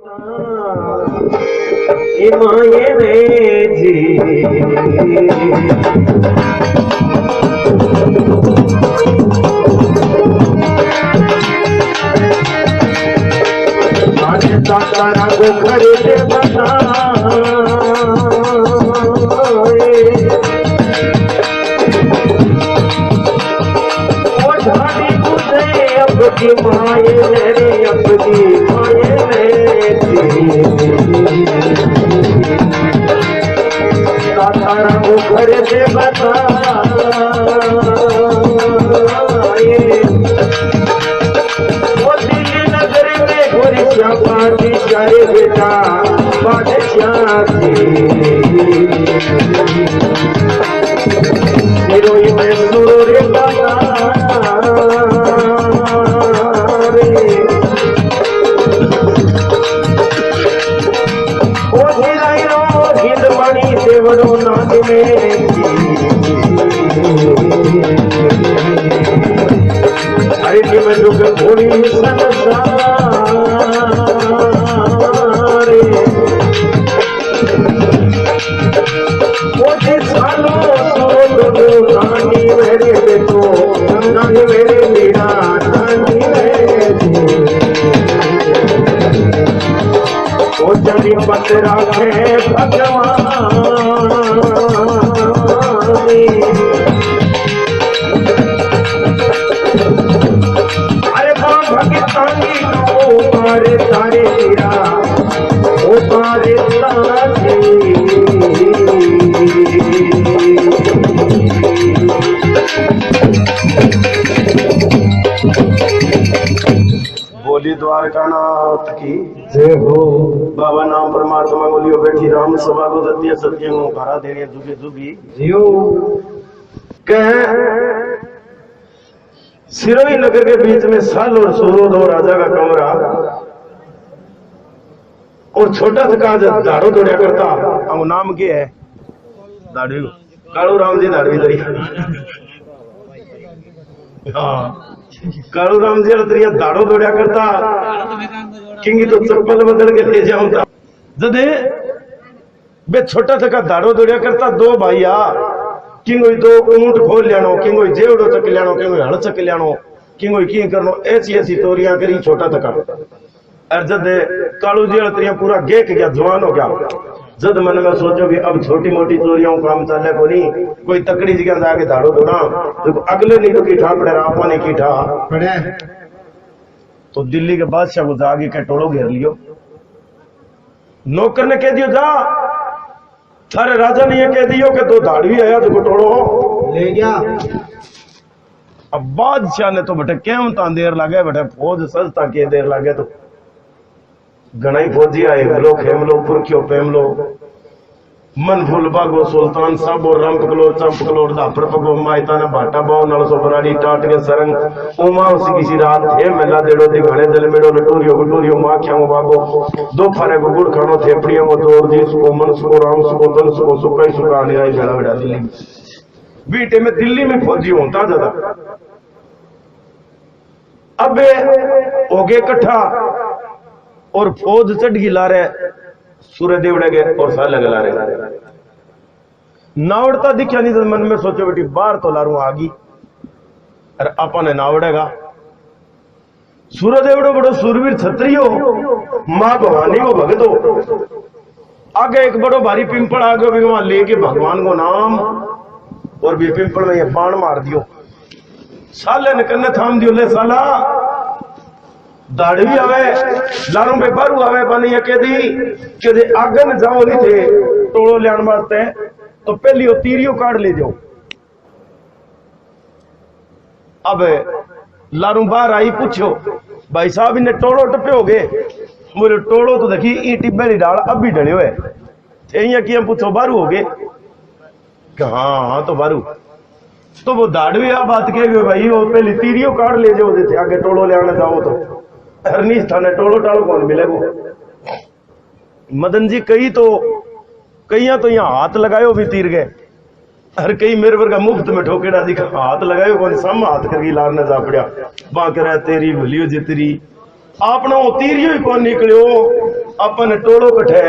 माये में जी तारा को घर से अपनी माये मेरे अपनी माये मेरी तारा को घर से बादशाह बेटा बादशाह हीरोइन में सुरो रे बाबा रे ओ हिराइरो हिंदवाणी देवड़ो नाद में अरे जी में दुख थोड़ी संसार नानी मेरे देखो नानी मेरे मीरा नानी ओ जनी पत राखे भगवान अरे भगतानी ओ मारे तारे मीरा ओ मारे तारे बोली द्वारका नाथ की जय हो। बाबा नाम परमात्मा बोलियो बैठी राम सभा को सत्य सत्य करा देने जुगे जुगी जियो कह सिरोही नगर के बीच में साल और सूरोद और राजा का कमरा और छोटा सा काज दाड़ो दौड़िया करता अब नाम क्या है दाढ़ी कालू राम जी दाढ़ी दरी हाँ कालू राम जी तरिया दाड़ो दौड़िया करता किंगी तो चप्पल बदल के ले जाऊंगा जदे बे छोटा सा का दाड़ो दौड़िया करता दो भाईया किंगोई दो ऊंट खोल लियानो किंगोई जेवड़ो चक लियानो किंगोई हड़ चक लियानो किंगोई की करनो ऐसी ऐसी तोरियां करी छोटा तक और जद कालू जी तरिया पूरा गेक गया जवान हो गया जद मन में सोचो कि अब छोटी मोटी चोरियों काम चले को नहीं कोई तकड़ी जगह जाके दाड़ो दौड़ा तो अगले नहीं तो कीठा पड़े आपा ने कीठा पड़े तो दिल्ली के बादशाह को जाके के टोलो घेर लियो नौकर ने कह दियो जा थारे राजा ने ये कह दियो कि दो दाढ़ी आया तो टोलो ले गया। अब बादशाह ने तो बटे केमता देर लगे बटे फौज सजता के देर लगे तो घना फौजी आए गलो खेमलो पुरखियो पेमलो मन फूल बागो सुल्तान सब और रंग पकलो चंप पकलो दापर पगो मायता ने बाटा बाव नल सो बराड़ी टाट के सरंग उमा उसी किसी रात थे मेला देड़ो दिखाने जल मेड़ो लटूरियो गुटूरियो माखियो बागो दो फारे को गुड़ खानो थेपड़ियों को जोर दी सुको मन सुको राम सुको तन सुको सुकाई सुका निराई बेड़ा बेड़ा दिल्ली बीटे में दिल्ली में फौजी होता ज्यादा अब हो गए इकट्ठा और फौज चढ़ गई ला रहे सूर्य देवड़े गए और साल लगा ला रहे नावड़ता दिखा नहीं तो मन में सोचो बेटी बाहर तो लारू आगी अरे आपा ने नावड़ेगा सूर्य देवड़ो बड़ो सूरवीर छत्री हो मां भवानी को भगतो आगे एक बड़ो भारी पिंपल आ गयो वहां लेके भगवान को नाम और भी पिंपल में ये बाण मार दियो साले ने कन्ने थाम दियो ले साला दाढ़ी आवे लारों पे बारू आवे पानी कह दी कि जे आगे न जाओ नहीं थे टोलो लियान वास्ते तो पहली वो तीरियो काट ले जाओ। अब लारू बाहर आई पूछो भाई साहब इन्हें टोलो टपे हो गए मुझे टोलो तो देखी ई टिब्बे नहीं डाल अब भी डले हुए किया पूछो बारू हो गए हाँ तो बारू तो वो दाढ़ी आ बात कह भाई वो पहली तीरियो काट ले जाओ थे आगे टोलो ले आने जाओ तो हरनीस थाने टोलो टालो कौन मिले वो मदन जी कई तो यहाँ हाथ लगायो भी तीर गए हर कई मेरे वर्गा मुफ्त में ठोकेड़ा दिखा हाथ लगायो कौन सम हाथ करके लारने जा पड़ा बांक रहा तेरी भलियो जितरी आपने वो तीरियो ही कौन निकलियो अपन टोलो कठे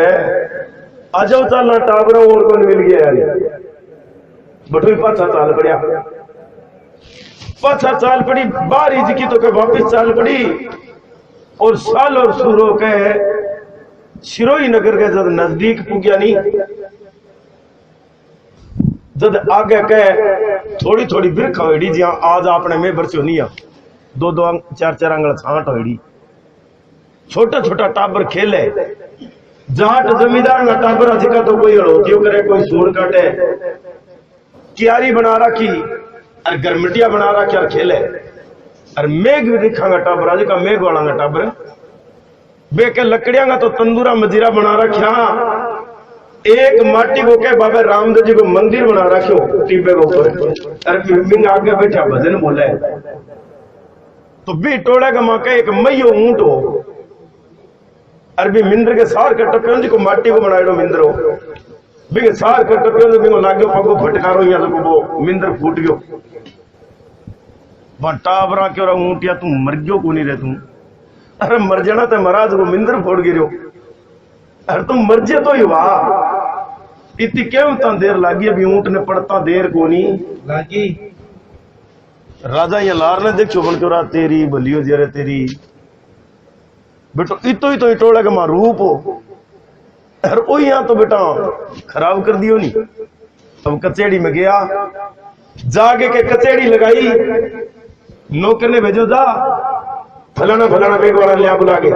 आ जाओ चलना टाबरा और कौन मिल गया यार बटोई पाछा चाल पड़िया पाछा चाल पड़ी बारी जी की तो के वापिस चाल पड़ी और साल और सूरो के सिरोही नगर के जब नजदीक पुग्या नहीं जब आगे के थोड़ी थोड़ी बिरखा होड़ी जहां आज आपने में बरसो नहीं दो दो चार चार आंगल छांट होड़ी छोटा छोटा टाबर खेले जाट जमींदार ना टाबर जिका तो कोई हड़ोतियो करे कोई सूर काटे क्यारी बना रखी और गरमटिया बना रखी और खेले और मेघ भी दिखांगा टाबर आज का मेघ वाला टाबर बे के लकड़िया का तो तंदूरा मजीरा बना रखा एक माटी को के बाबा रामदेव जी को मंदिर बना रखो टीबे के ऊपर अरे मिंग आगे बैठा भजन बोले तो भी टोड़ा का माँ का एक मैयो ऊंट हो अरबी मिंद्र के सार के टप्पियों जी को माटी को बनाएड़ो मिंद्र हो भी सार के टप्पियों जी को लाग्यो पगो फटकारो या तो वो मिंद्र फूट गयो टाबरा क्यों रहा ऊंटिया तू मर गयो को नहीं रहे तू अरे मर जाना तो महाराज को मिंद्र फोड़ गिरो अरे तुम मर जे तो ही वाह इतनी क्यों ता देर लागी अभी ऊंट ने पड़ता देर को नहीं लागी राजा ये लार ने देखो बन क्यों तेरी भलियो जरे तेरी बेटो इतो ही तो टोड़ा का मां रूप हो अरे ओ यहाँ तो बेटा खराब कर दियो नहीं अब कचेड़ी में गया जागे के कचेड़ी लगाई नौकर ने भेजो जा फलाना फलाना बेग वाला लिया बुला के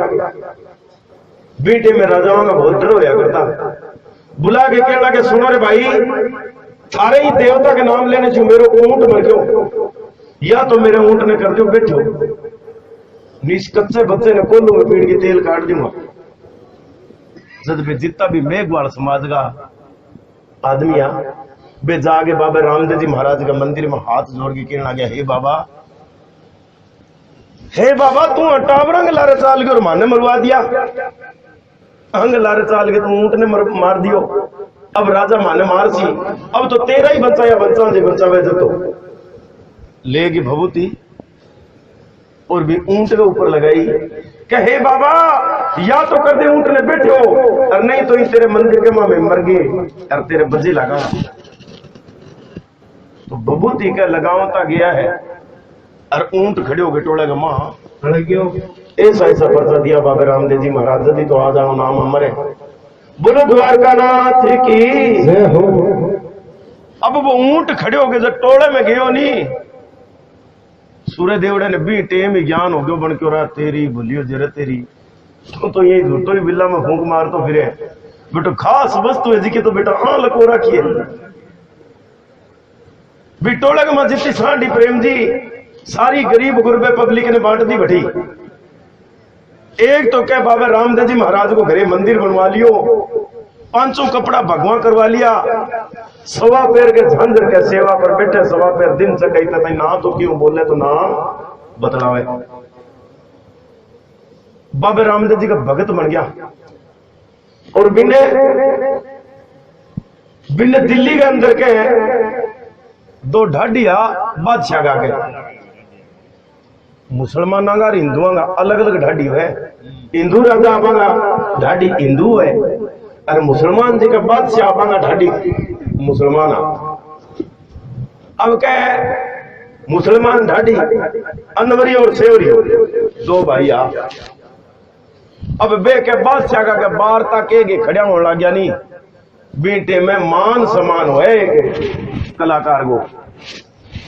बेटे में राजाओं का बहुत डर होया करता बुला के कहना के सुनो रे भाई थारे ही देवता के नाम लेने से मेरे ऊंट मर गयो या तो मेरे ऊंट ने कर दो बैठो निस कच्चे बच्चे ने कोल्लू में पीड़ के तेल काट दूंगा जब भी जितना भी मेघवाड़ समाज का आदमी आ बे जाके बाबा रामदेव जी महाराज का मंदिर में हाथ जोड़ के कहना गया हे बाबा तू टाबरंग लारे चाल के और माने मरवा दिया अंग लारे चाल के तू ऊंट ने मार दियो अब राजा माने मार सी अब तो तेरा ही बच्चा या बच्चा जे बच्चा वे तो लेगी भभूति और भी ऊंट के ऊपर लगाई कहे बाबा या तो कर दे ऊंट ने बैठो और नहीं तो इस तेरे मंदिर के मां में मर गए और तेरे बजे लगा तो भभूति का लगावता गया है और ऊंट खड़े हो गए टोले का मां ऐसा ऐसा पर्चा दिया बाबा रामदेव जी महाराज जी तो आ जाओ नाम हमारे बोलो द्वारका नाथ की जय हो। अब वो ऊंट खड़े हो गए जब टोले में गयो नहीं सूर्य देवड़े ने भी टेम ही ज्ञान हो गयो बन क्यों रहा तेरी भूलियो जरा तेरी तो यही झूठो ही बिल्ला में फूंक मार तो फिरे बेटो खास वस्तु है जी की तो बेटा हाँ लको रखिए बिटोला के मां जितनी सांडी प्रेम जी सारी गरीब गुरबे पब्लिक ने बांट दी बठी एक तो क्या बाबा रामदेव जी महाराज को घरे मंदिर बनवा लियो पांचों कपड़ा भगवा करवा लिया सवा पैर के झांझर के सेवा पर बैठे सवा पैर दिन से कही था ना तो क्यों बोले तो ना बतलावे बाबा रामदेव जी का भगत बन गया और बिने दिल्ली के अंदर के दो ढाडिया बादशाह गा के मुसलमाना का हिंदुओं का अलग अलग ढाडी है हिंदू राजा आपागा ढाडी हिंदू है और मुसलमान जी का बादशाह आपागा ढाडी मुसलमान अब क्या मुसलमान ढाडी अनवरी और सेवरी दो भाई आ अब बे के बादशाह का बार तक के खड़ा होने लग गया नहीं बेटे में मान सम्मान हो कलाकार को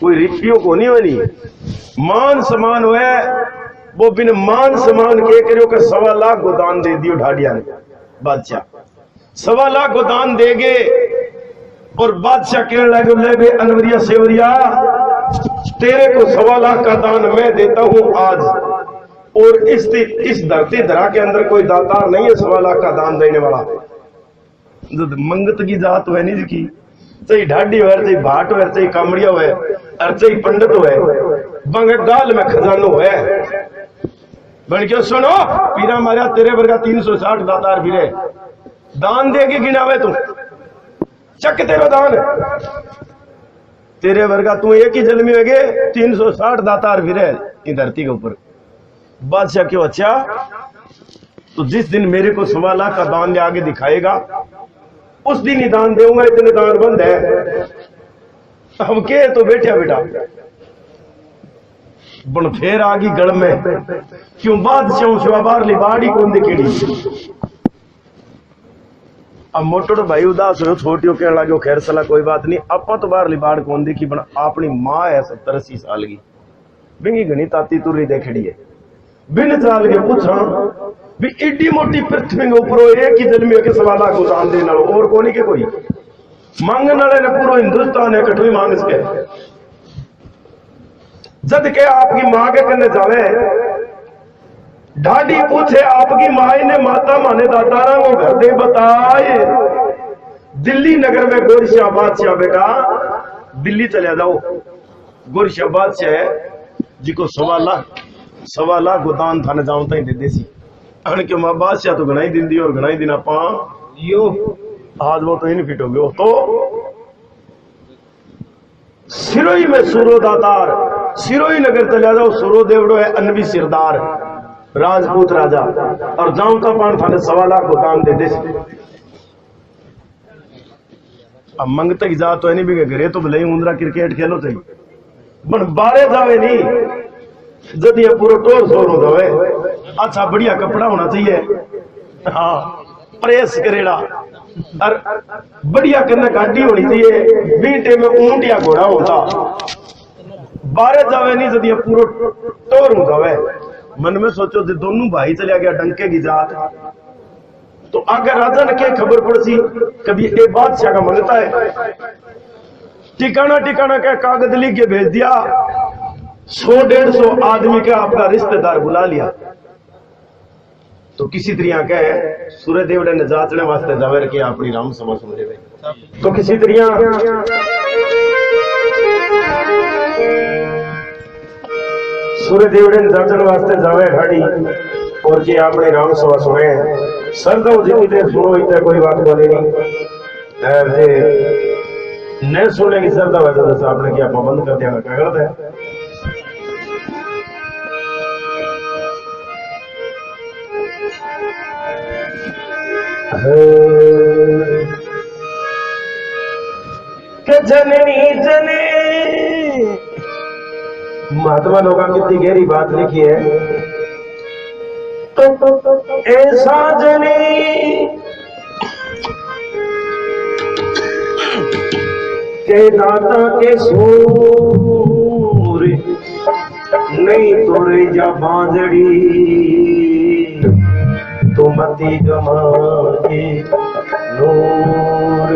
कोई रिपियो को नहीं होनी मान सम्मान हुए वो बिन मान सम्मान के करो के 1.25 लाख को दान दे दियो ढाडिया ने बादशाह 1.25 लाख को दान देगे और बादशाह कहने लगे ले बे अनवरिया सेवरिया तेरे को 1.25 लाख का दान मैं देता हूं आज और इस धरती धरा के अंदर कोई दातार नहीं है 1.25 लाख का दान देने वाला मंगत की जात हुए नहीं की चाहे ढाडी हो चाहे भाट हो चाहे कामड़िया हो और चाहे पंडित हो बंग गाल में खजानो है बन के सुनो पीरा मारा तेरे वर्गा 360 दातार फिरे दान दे के गिनावे तू चक तेरा दान तेरे वर्गा तू एक ही जन्मी हो गए 360 दातार फिरे धरती के ऊपर बादशाह क्यों अच्छा तो जिस दिन मेरे को 1.25 लाख का दान ले आगे दिखाएगा उस दिन ही दान दूंगा, इतने दान बंद है। अब के तो बैठा बेटा बन फेर आ गई गड़ में, क्यों बादशाह शवाबार लिबाड़ी कौन दिखेड़ी। अब मोटो भाई उदास हो छोटियों कहने लगे खैर सला कोई बात नहीं, आपा तो बाहर लिबाड़ कौन देखी बना अपनी माँ है 70-80 साल की, बिंगी घनी ताती तुरी देखड़ी है, बिन चाल के पूछा भी एडी मोटी पृथ्वी के ऊपर एक ही जन्मी के 1.25 लाख को दान देना और कोनी के कोई मांगने वाले ने पूरा हिंदुस्तान है कठवी मांग के जद के आपकी मां के कन्ने जावे ढाडी पूछे आपकी माई ने माता माने दातारा को घर दे बताए दिल्ली नगर में गोरशाह बादशाह बेटा दिल्ली चले जाओ, गोरशाह बादशाह जिको 1.25 लाख गोदान थाने जाऊं तई दे देसी अन के मां बादशाह तो घणाई दिन दी और घणाई दिन आपा यो आज वो तो इन फिट हो गयो। तो सिरोही में सुरो दातार, सिरोही नगर चला जाओ, सुरो देवड़ो है अनवी सिरदार राजपूत राजा और जाऊं तो पान थाने 1.25 लाख गोदान दे दे। अब मंगते की जा तो नहीं भी घरे तो भले उंदरा क्रिकेट खेलो चाहिए बन बारे जावे नहीं जब ये पूरा टोर शोर हो जावे, अच्छा बढ़िया कपड़ा होना चाहिए, हाँ प्रेस करेड़ा और बढ़िया करना गाड़ी होनी चाहिए, बीटे में ऊंट या घोड़ा होता बारे जावे नहीं जब ये पूरा टोर हो जावे। मन में सोचो जो दोनों भाई चले गया डंके की जात तो अगर राजा ने क्या खबर पड़ती कभी एक बादशाह का मंगता है ठिकाना ठिकाना क्या कागज लिख के भेज दिया, 100-150 आदमी का आपका रिश्तेदार बुला लिया। तो किसी तरह के सूर्य देवड़े ने जांचने वास्ते जावे रखे अपनी राम सभा सुन ले, तो किसी तरह सूर्य देवड़े ने जांचने वास्ते जावे ठाड़ी और कि आपने राम सभा सुने सर तो जितनी देर सुनो इतना कोई बात बोले नहीं सुनने की श्रद्धा वजह से आपने क्या पाबंद कर दिया, क्या गलत है। जननी जने महात्मा लोगों की कितनी गहरी बात लिखी है, तो ऐसा जने के दाता के सूर नहीं तोड़े जा बांजड़ी तो मती गमा के नूर।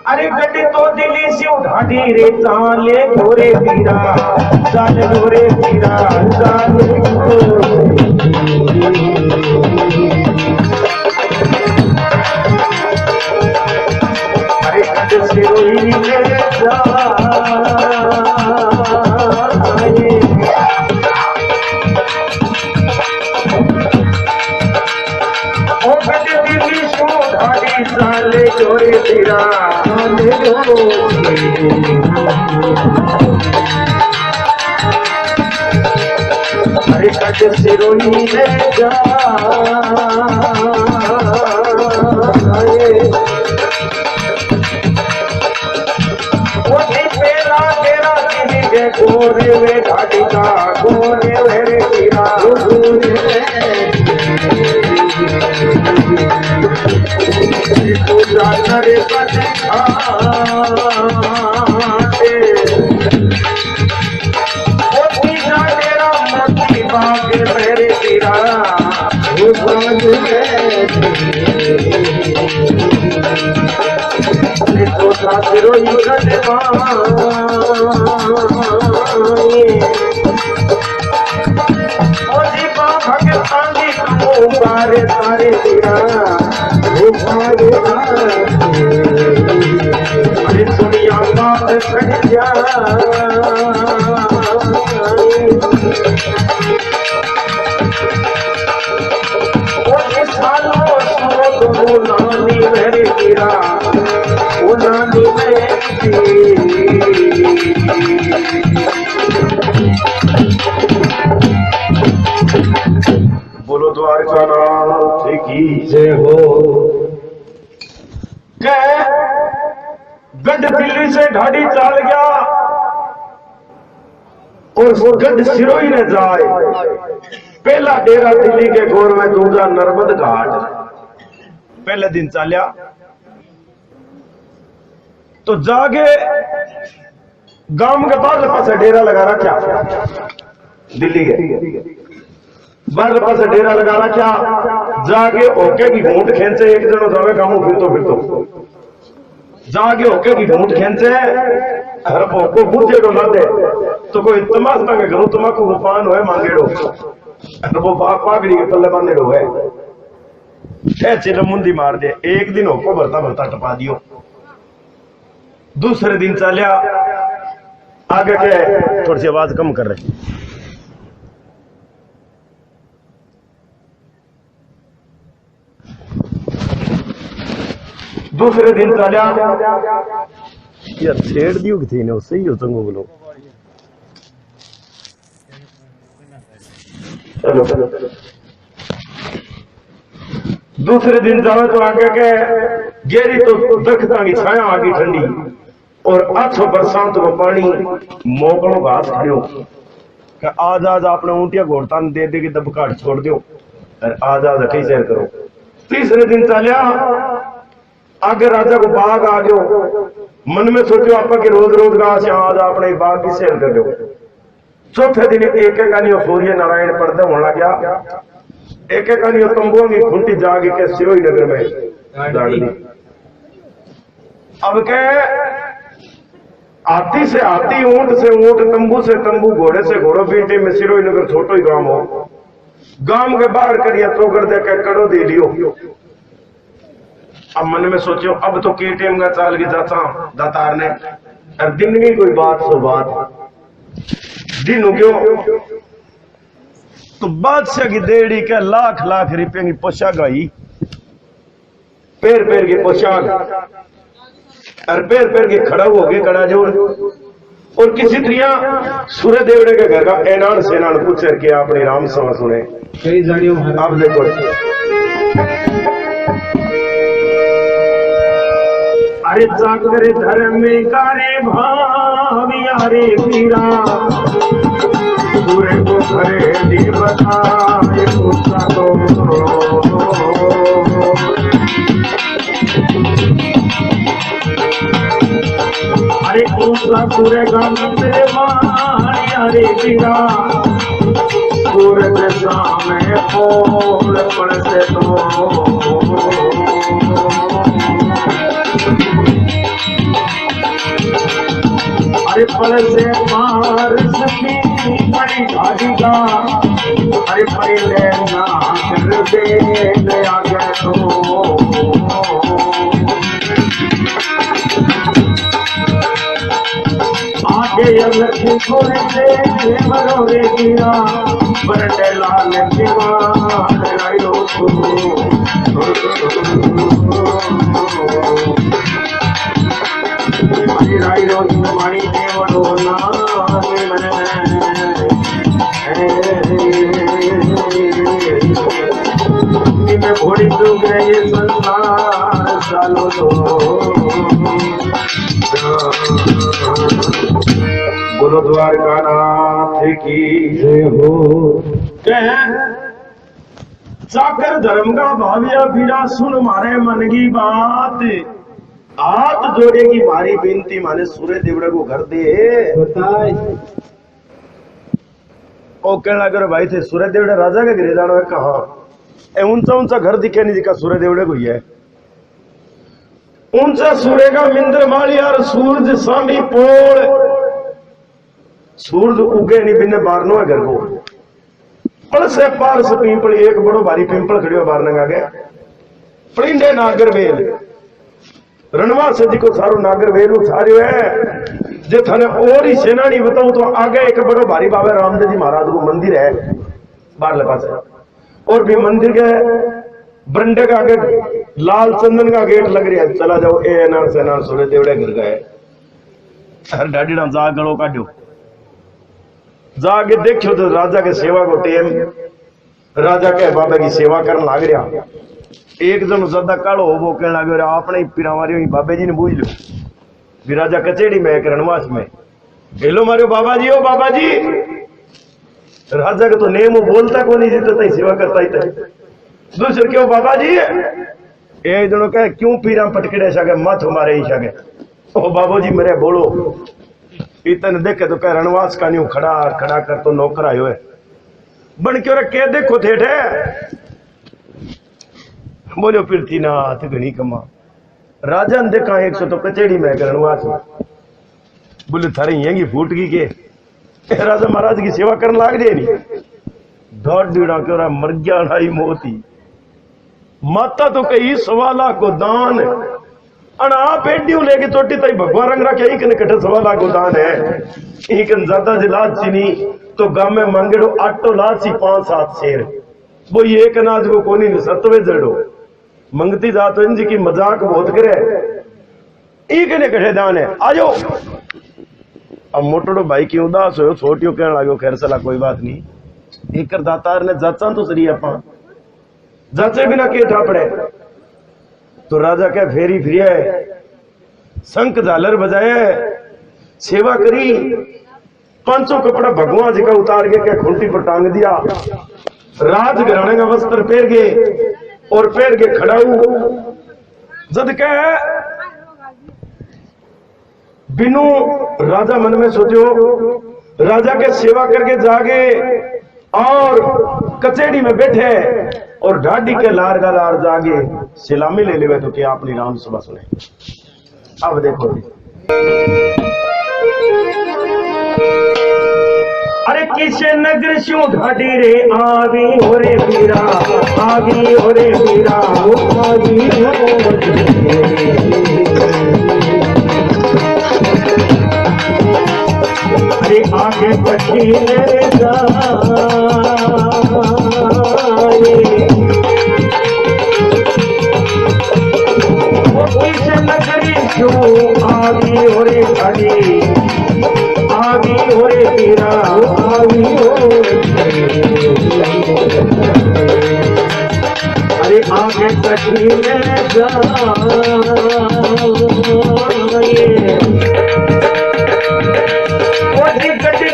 अरे गड्डी तो दिल्ली से उठाड़ी रे चाले घोरे पीरा चाल घोरे पीरा चाल अरे गड्डी से रोई ले जा ओ गड्डी दिल्ली से उठाड़ी चाले घोरे पीरा अरे कट सिरोही ले जा पेला तेरा किसी के गोरे वे घाटी का गोरे वेरे कीरा जानरे तेरा मोती बाग मेरे तीरा तो साथिरो भगतानी तारे तारे तीरा अरे दुनिया बात सजा नानी मेरे गिरा वो नानी मेरी द्वारकानाथ की जय हो। गढ़ दिल्ली से ढाडी चाल गया और गढ़ सिरोही ने जाए। पहला डेरा दिल्ली के गोर में, दूसरा नर्मद घाट। पहले दिन चालिया तो जागे गांव के बाहर पास डेरा लगा रखा, दिल्ली के बाहर पास डेरा लगा रखा। जाके ओके की घूंट खेचे, एक जनो जावे गाँव फिरतो जागे होके की घूंट खेचे, हर को बूझेड़ो ना दे तो कोई तमाश मांगे करो, तमाकू को पान होए मांगेड़ो, वो पागड़ी के पल्ले बांधेड़ो है, चिर मुंदी मार दे। एक दिन होको भरता भरता टपा दियो। दूसरे दिन चलिया आगे के, थोड़ी सी आवाज कम कर रहे। दूसरे दिन चलिया यार छेड़ दियो थी ने उससे ही हो चंगो बोलो। चलो दूसरे दिन जावे तो आगे के गेरी तो दरख्तां की छाया आ गई ठंडी, और आछो बरसात को पानी मोकड़ो घास खड़ियो। आज आपने ऊंटिया घोड़ता दे दे के दब काट छोड़ दियो, आज कई सैर करो। तीसरे दिन चलिया आगे राजा को बाग आ गयो। मन में सोचो आप के रोज रोज घास आज अपने बाग की सैर कर दो। चौथे दिन एक एक सूर्य नारायण पर्दे होना गया, एक एक तंबुओं की खूंटी जागी के सिरोही नगर में दाड़ दी। अब के हाथी से हाथी, ऊंट से ऊंट, तंबू से तंबू, घोड़े से घोड़ो, बीटे में सिरोही नगर छोटो ही गांव हो। गांव के बाहर करिए चौकर दे के कड़ो दे लियो। अब मन में सोचो अब तो केटीएम का चाल की जाता दातार ने, अब दिन की कोई बात सो बात दिन हो गयो तो बादशाह की देड़ी के लाख लाख रुपए की पोशाक आई, पैर पैर की पोशाक, और पैर पैर के खड़ा हो गए कड़ा जोड़। और किसी त्रिया सूर्य देवड़े के घर का ऐनान सेनान पूछ के अपनी राम सभा सुने। कई जानियो आप देखो अरे जाकर धर्म करे भाविया रे पीरा, सूर्य को करे दी बताए उसका तो। अरे दूसरा सूर्य का मंदिर माया रे पीरा, सूर्य के सामने पोल पड़ते तो। अरे पल से मार सकी बड़ी भागीगा, अरे पहले ना कर दे आ गया तो। आगे लक्ष्मी थोड़े से मरोरे गिरा, बरडे लाल दीवान रायो तो। रायो माणी देवड़ो में घोड़ी डूब गए संसार सालो तो। बोलो द्वारकानाथ की जय हो। चाकर धर्म का भाविया पीरा, सुन मारे मन की बात, हाथ जोड़े की भारी बेनती माने सूर्य देवड़े को घर दे बताए। ओ कहना करो भाई थे सूर्य देवड़े राजा के घरे जानो है कहा, ऊंचा ऊंचा घर दिखे नहीं दिखा सूर्य देवड़े को ही है। ऊंचा सूर्य का मिंद्र माली और सूरज सामी पोड़, सूरज उगे नहीं बिने बारनो है घर को। पल से पार से पिंपली, एक बड़ो भारी पिंपल खड़ियो बारने का गया। प्रिंडे नागर बेल रणवा से जी को सारो नागर वेलू सारियो है। जे थाने और ही सेना नहीं बताऊं तो आगे एक बड़ो भारी बाबा रामदेव जी महाराज को मंदिर है बाहर पास, और भी मंदिर के बरंडे का आगे लाल चंदन का गेट लग रहा है। चला जाओ ए नार से नार सूर्य देवड़े घर गए। हर डाडी नाम जा गड़ो काटो, जाके देखियो तो राजा के सेवा को टेम राजा के बाबे की सेवा करने लग रहा। एक दिन ज्यादा कालो वो कहने लगे आपने पीरा मारियो बाबे जी ने बूझ लो भी राजा कचेड़ी में रणवास में हेलो मारियो बाबा जी। ओ बाबा जी राजा का तो नेम बोलता को नहीं जीता तई सेवा करता ही तई दूसरे क्यों बाबा जी एक जनो कहे क्यों पीरा पटकड़े सके मत हमारे ही सके। ओ बाबू जी मेरे बोलो इतने देखे तो कह रणवास का नहीं खड़ा खड़ा कर तो नौकर आयो है बन क्यों रखे देखो थे बोलो पृथ्वीनाथ घनी कमा राजा ने देखा एक सौ तो कचेड़ी में रणवास में बोले थारे यही फूट गई के राजा महाराज की सेवा करने लाग जाए नहीं दौड़ दीड़ा क्यों मर गया ढाई मोती माता तो कई सवाला को दान आप एडियो लेके चोटी तई भगवान रंग रखे एक कटे सवाला को दान है एक ज्यादा जिलाद चीनी तो गांव में मांगेड़ो आटो लाची 5-7 शेर वो ये एक अनाज को कोनी सतवे जड़ो मंगती जात जी की मजाक बहुत करे एक ने कटे दान है आजो। अब मोटोड़ो भाई की उदास हो छोटियों कहने लागो खैर सला कोई बात नहीं एक दातार ने जाचा तो सरी अपा जाचे बिना के ठापड़े तो राजा क्या फेरी फिर शंख झालर बजाए सेवा करी 500 कपड़ा भगवान जी का उतार के क्या खुंटी पर टांग दिया राज घराने का वस्त्र पहन गए और पैर के खड़ाऊ जद कह बिनु राजा मन में सोचो राजा के सेवा करके जागे और कचेड़ी में बैठे और ढाडी के लार का लार जागे सलामी ले लेवे तो क्या अपनी राम सभा सुने। अब देखो अरे किसे नगर शू ढाडी रे आवी हो रे पीरा आवी हो रे पीरा आवी हो अरे आगे पछीने किसे नगरी शू आवी हो रे ढाडी आवी हो रे पीरा आवी हो अरे आगे कठिन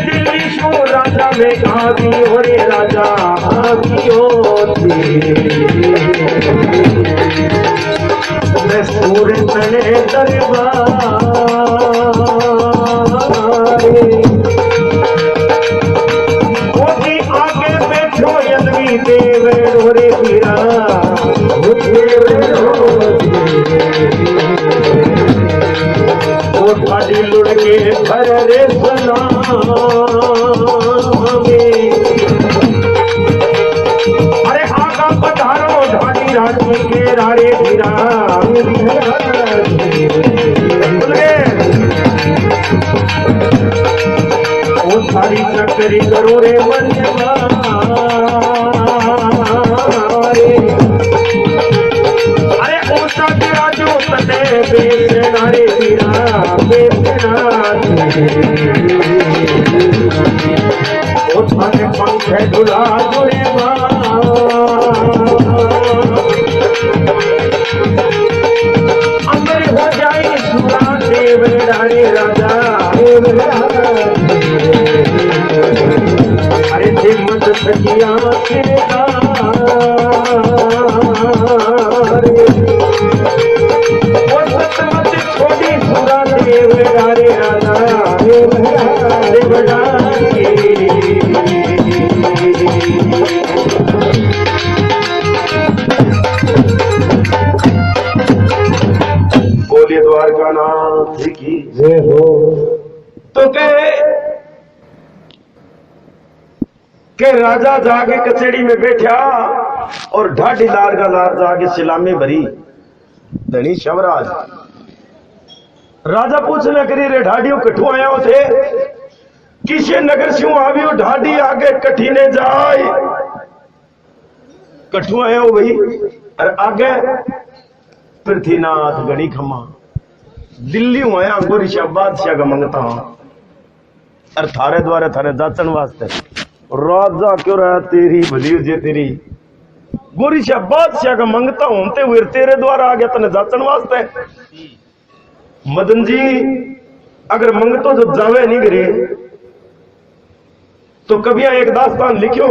दिल्ली शू राजा में आवी हो रे राजा आवी हो मैं सूर्य तने दरबार आगे बैठो यदवी देव रे पीरा वो ढाडी लुढ़ के भर रे अरे आगा पधारो ढाडी राजी के रारे पीरा सारी चक्री करो रे अरे ऊंचा राजू तने बेचना रे पीरा बेचना थाने पंखे झुला जुड़े अंदर हो जाए सुरा देव रे राजा अरे हिम्मत सकिया वो सतमत छोड़ी सुरा देव रे राजा बोलिए द्वारका नाथ की जय हो। तो कहे के राजा जाके कचेड़ी में बैठा और ढाडी लार का लार जाके सलामी भरी धनी शवराज राजा पूछने करी रे ढाडियों कठू आया हो थे किसे नगर से आवी ढाडी आगे कठिने जाए कठू आया हो भाई और आगे पृथ्वीनाथ गणी खमा दिल्ली आया गोरी बादशाह का मंगता और थारे द्वारे थारे जाचन वास्ते राजा क्यों रहा तेरी भली जे तेरी गोरी शाह बादशाह का मंगता होते हुए तेरे द्वारा आ गया तने जाचन वास्ते। मदन जी अगर मंगतो जो जावे नहीं गिरे तो कभी एक दास्तान लिखियो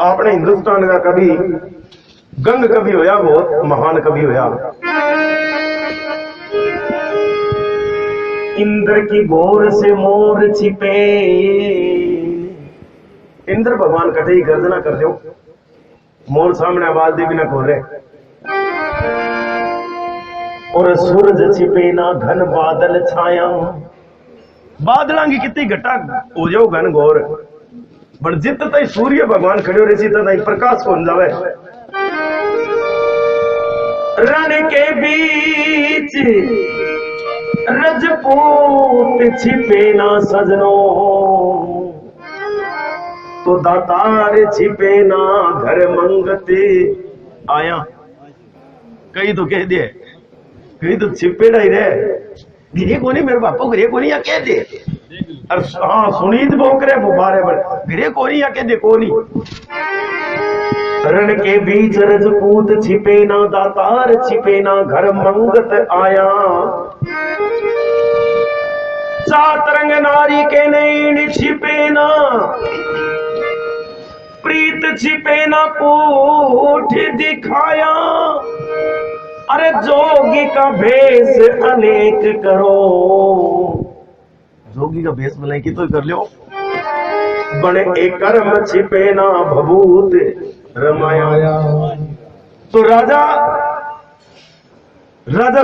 आपने हिंदुस्तान का कभी गंग कभी होया बहुत महान कभी होया। इंद्र की गोर से मोर छिपे, इंद्र भगवान कटे ही गर्जना कर दो मोर सामने आवाज दे बिना खोल रहे। और सूरज छिपे ना घन बादल छाया, बादलों की कितनी घटा हो जाओ घन घोर पर जित तई सूर्य भगवान खड़े हो रही तई प्रकाश हो जावे। रण के बीच रजपूत छिपे ना सजनो, तो दातार छिपे ना घर मंगते आया। कई तो कह दे कई तो छिपे नहीं रहे गिरे कोनी मेरे बापू गिरे कोनी या कह दे। हाँ सुनीत बोकरे बुबारे गिरे कोनी या कह दे कोनी। रण के बीच रजपूत छिपे ना दातार छिपे ना घर मंगत आया। चातरंग नारी के नैन छिपे ना, प्रीत छिपे ना पूठ दिखाया। अरे जोगी का भेष अनेक करो, जोगी का भेष बनाए की तो कर लो। बड़े एक कर्म छिपे ना भभूत रमाया। तो राजा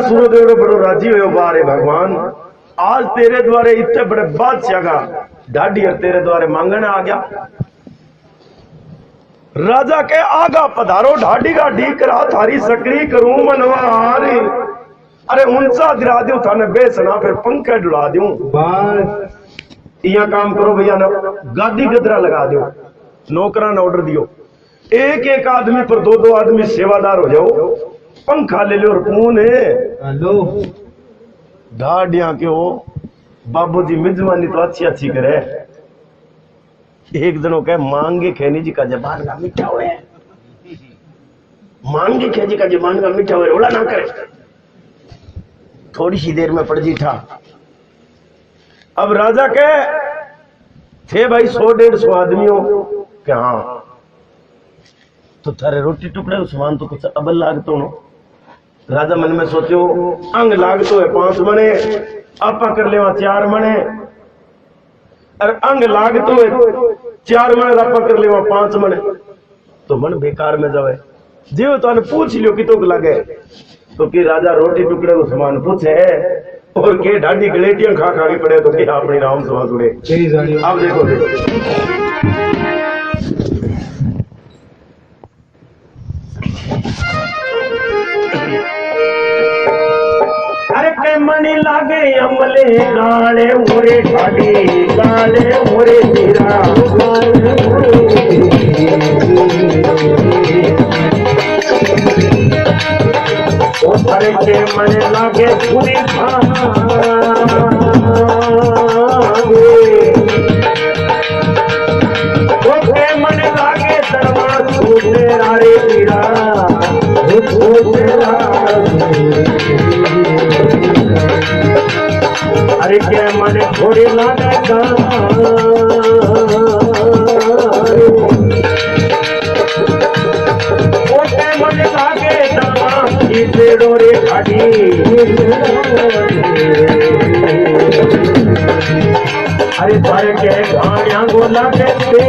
सूर्यदेव बड़ो राजी हो बारे भगवान आज तेरे द्वारे इतने बड़े बादशाह का ढाडी तेरे द्वारे मांगने आ गया। राजा के आगा पधारो ढाडी का ढी करा थारी सकरी करूं मनवार। अरे उनसा गिरा दू थाने बेसना फिर पंखे डुला दूं। काम करो भैया ना गादी गदरा लगा दो नौकरा ने ऑर्डर दियो एक एक आदमी पर दो दो आदमी सेवादार हो जाओ पंखा ले लो और कौन है ढाडिया क्यों बाबूजी मेजबानी तो अच्छी अच्छी करे। एक दिनों कहे मांगे खैनी जी का जबान का मीठा हुए, मांगे खैनी का जबान का मीठा हुए ओला ना करे। थोड़ी सी देर में पड़ जी था। अब राजा के थे भाई 100-150 आदमियों के हाँ तो थारे रोटी टुकड़े सामान तो कुछ अबल लागतो नो। राजा मन में सोचो अंग लागतो है 5 मणे आपा कर लेवा 4 मणे और अंग लागतो है 4 मणे आपा कर लेवा 5 मणे तो मन बेकार में जावे। जीव तो पूछ लियो कि तो लगे तो कि राजा रोटी टुकड़े को सामान पूछे और के ढाडी गलेटियां खा खा के पड़े तो क्या अपनी राम सभा जुड़े। अब देखो अरे के मनी लागे अमले गाले मोरे ढाडी गाले मोरे तेरा अरे के मन लागे पूरी के मन लागे दरवा छूटे रे पीड़ा अरे के मन थोड़ी लागे मन लागे दरवा रे खाड़ी अरे भर के गाड़ियां गोला देते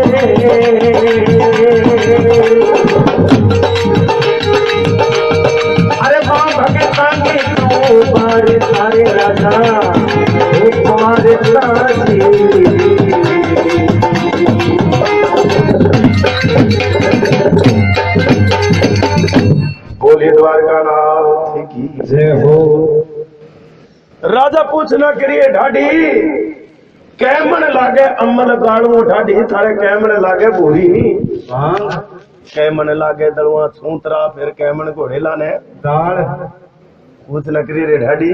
अरे मां भगता की तू बारे सारे राजा तुम्हारे साथी बोले द्वारका नाथ की जय हो। राजा पूछना करिए ढाडी कैमन लागे अमल गाड़ू ढाडी थारे कैमन लागे भूरी कैमन लागे दलवा छूतरा फिर कैमन घोड़े लाने दाल पूछना करिए ढाडी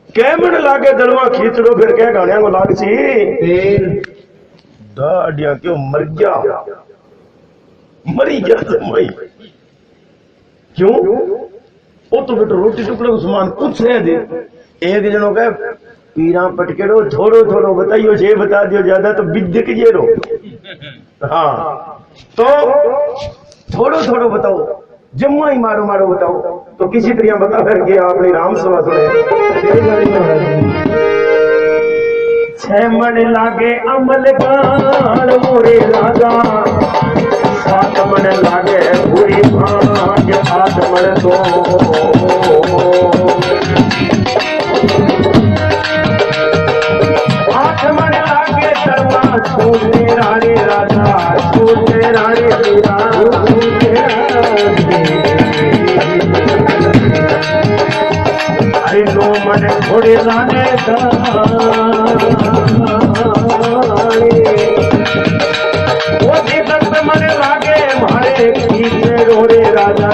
कैमन लागे दलवा खींचड़ो फिर क्या गाड़िया को लाग सी दाढ़ियां क्यों मर गया, मरी गया जमाई क्यों? वो तो बेटा रोटी टुकड़े को सामान कुछ है दे। एक जनों का पीरा पटकेड़ो थोड़ो थोड़ो बताइयो, ये बता दियो ज्यादा तो बिद्य के ये रो। हाँ तो थोड़ो थोड़ो बताओ, जम्मा ही मारो मारो बताओ। तो किसी तरह बता करके आपने राम सभा सुने। छह मन लागे अमल गाल मोरे राजा, सात मन लागे बुरी भाग आठ मन तो। आठ मन लागे दरवा छूटे रानी राजा, छूटे रानी पीरा, अरे नो मन घोड़े लाने वो दीपक मन लागे मारे पीछे रोरे राजा।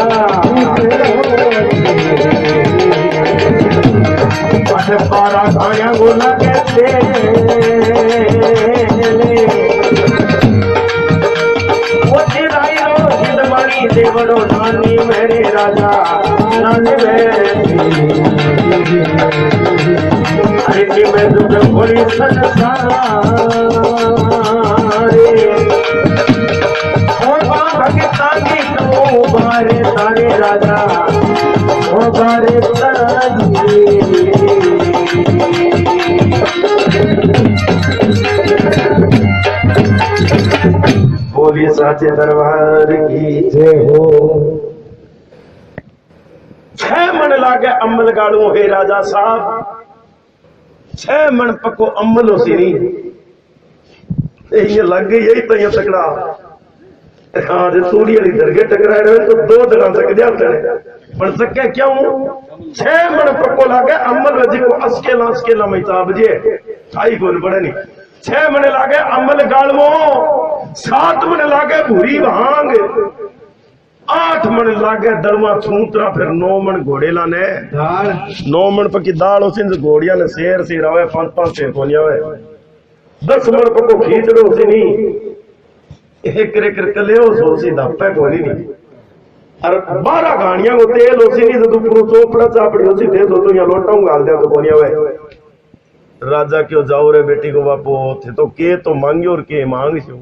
बारा खाया गोला कहते वो चिराई रो जिंदवाड़ी देवड़ो नानी मेरे राजा, नानी अरे मैं दुख भोली संसारे भगतानी तो बारे तारे राजा, ओ बारे बोली साचे दरबार की जय हो। छह मन लागे अमल गाड़ू हे राजा साहब, छह मन पक्को अमल हो सी नहीं ये लग गई यही तो तकड़ा। हाँ जो तूड़ी वाली दरगे टकराए रहे तो दो दिन तक जाते पर सके क्यों? छह मन पक्को लागे अमल रजी को अस्केला अस्केला में हिसाब जे आई बोल बड़े नहीं। छह मन लागे अमल गालवो, सात मन लागे भूरी भांग, आठ मन लागे दड़वा छूतरा, फिर 9 मन घोड़े लाने 9 मन पकी दाल उसी घोड़िया ने शेर से रवे 5-5 शेर को आवे, 10 मन पको खींचड़ो सी नहीं एक कले सोसी धप्पे कोनी नहीं, और 12 गाड़ियां को तेल उसी नहीं तो पूरा चोपड़ा चापड़ी उसी थे तो यहाँ लोटा गाल दिया तो कोनी आवे। राजा क्यों जाओ रे बेटी को बापू थे तो के तो मांगियो और के मांग छो,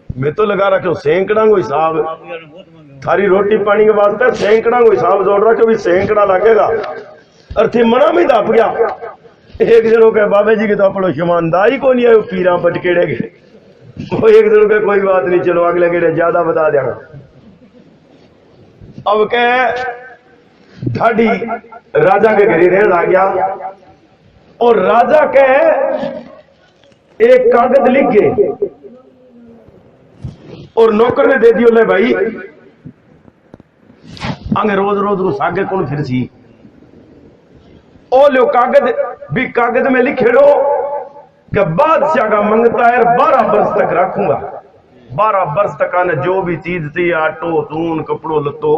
मैं तो लगा रखो सैकड़ा को हिसाब, थारी रोटी पानी के वास्ते सैकड़ा को हिसाब जोड़ रहा कि सैकड़ा लगेगा, और थे मना में दाप गया। एक जनों के बाबे जी के तो अपनो ईमानदारी को नहीं है पीरा पटकेड़े के, वो एक जनों के कोई बात नहीं चलो अगले गेड़े ज्यादा बता देगा। अब के ढाडी राजा के घरे रहने आ गया और राजा के एक कागज लिख गए और नौकर ने दे दियो ले भाई आगे रोज रोज रो सागे कौन फिर सी ओ लो कागज भी कागज में लिखे लो कि बादशाह का मंगता है 12 वर्ष तक रखूंगा, 12 वर्ष तक आने जो भी चीज थी आटो सून कपड़ो लत्तो